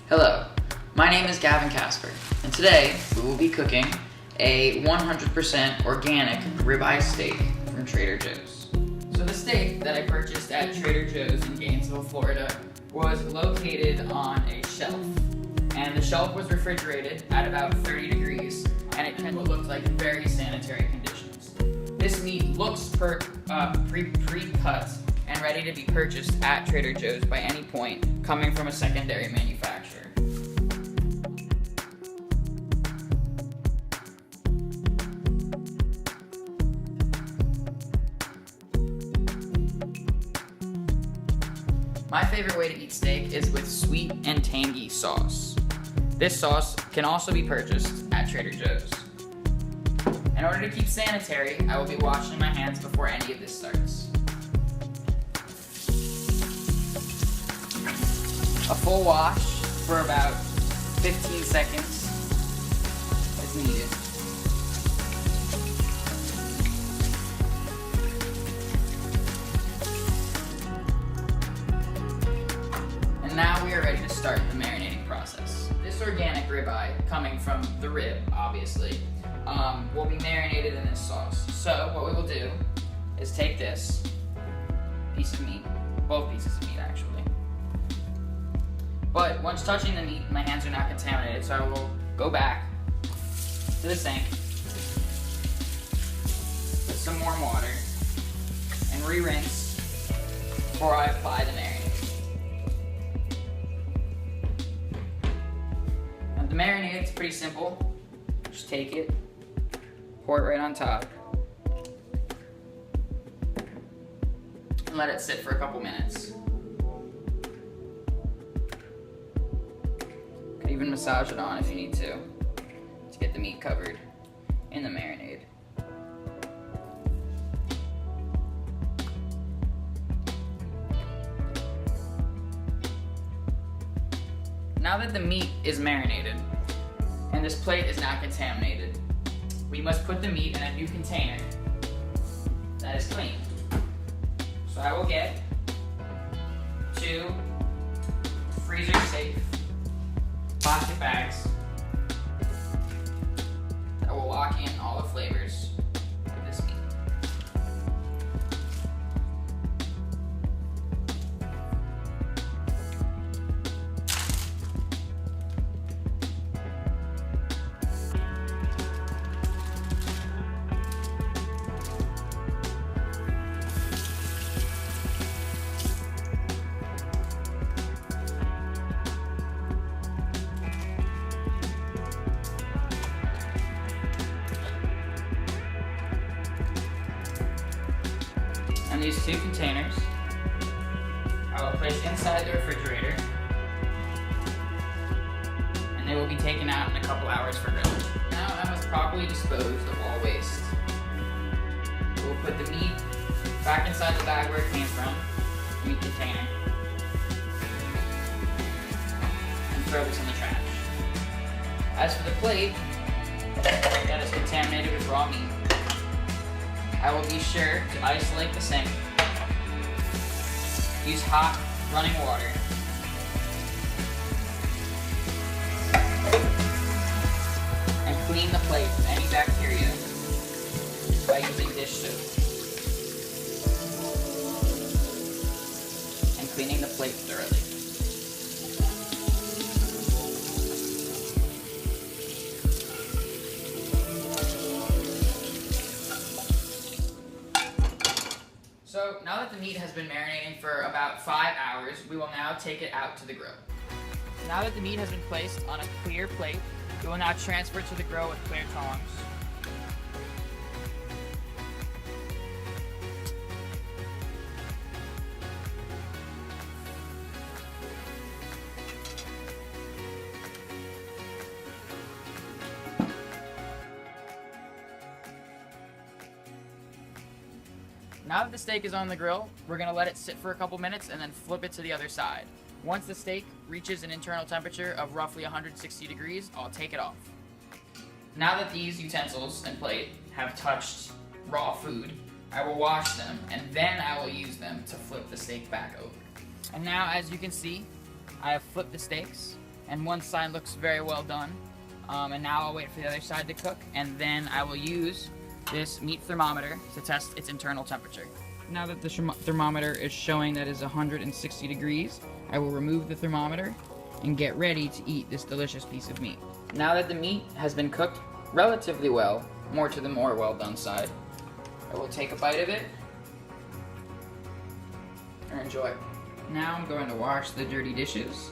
Hello, my name is Gavin Casper, and today we will be cooking a 100% organic ribeye steak from Trader Joe's. So the steak that I purchased at Trader Joe's in Gainesville, Florida was located on a shelf, and the shelf was refrigerated at about 30 degrees, and it kind of looked like very sanitary conditions. This meat looks pre-cut and ready to be purchased at Trader Joe's by any point coming from a secondary manufacturer. My favorite way to eat steak is with sweet and tangy sauce. This sauce can also be purchased at Trader Joe's. In order to keep sanitary, I will be washing my hands before any of this starts. A full wash for about 15 seconds is needed. And now we are ready to start the marinating process. This organic ribeye, coming from the rib, obviously, will be marinated in this sauce. So what we will do is take this piece of meat, both pieces of meat actually. But once touching the meat, my hands are not contaminated, so I will go back to the sink with some warm water and re-rinse before I apply the marinade. Now the marinade is pretty simple. Just take it, pour it right on top, and let it sit for a couple minutes. Even massage it on if you need to get the meat covered in the marinade. Now that the meat is marinated and this plate is not contaminated, we must put the meat in a new container that is clean. So I will get 2 freezer safe plastic bags that will lock in all the flavors of this meat. And these 2 containers I will place inside the refrigerator, and they will be taken out in a couple hours for grilling. Now I must properly dispose of all waste. We will put the meat back inside the bag where it came from, the meat container, and throw this in the trash. As for the plate that is contaminated with raw meat, I will be sure to isolate the sink, use hot running water, and clean the plate of any bacteria by using dish soap and cleaning the plate thoroughly. So now that the meat has been marinating for about 5 hours, we will now take it out to the grill. Now that the meat has been placed on a clear plate, we will now transfer it to the grill with clear tongs. Now that the steak is on the grill, we're going to let it sit for a couple minutes and then flip it to the other side. Once the steak reaches an internal temperature of roughly 160 degrees, I'll take it off. Now that these utensils and plate have touched raw food, I will wash them and then I will use them to flip the steak back over. And now, as you can see, I have flipped the steaks and one side looks very well done. And now I'll wait for the other side to cook, and then I will use this meat thermometer to test its internal temperature. Now that the thermometer is showing that it's 160 degrees, I will remove the thermometer and get ready to eat this delicious piece of meat. Now that the meat has been cooked relatively well, more to the more well done side, I will take a bite of it and enjoy. Now I'm going to wash the dirty dishes,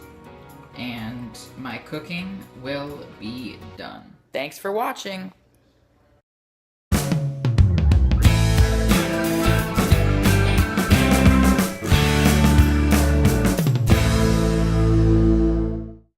and my cooking will be done. Thanks for watching!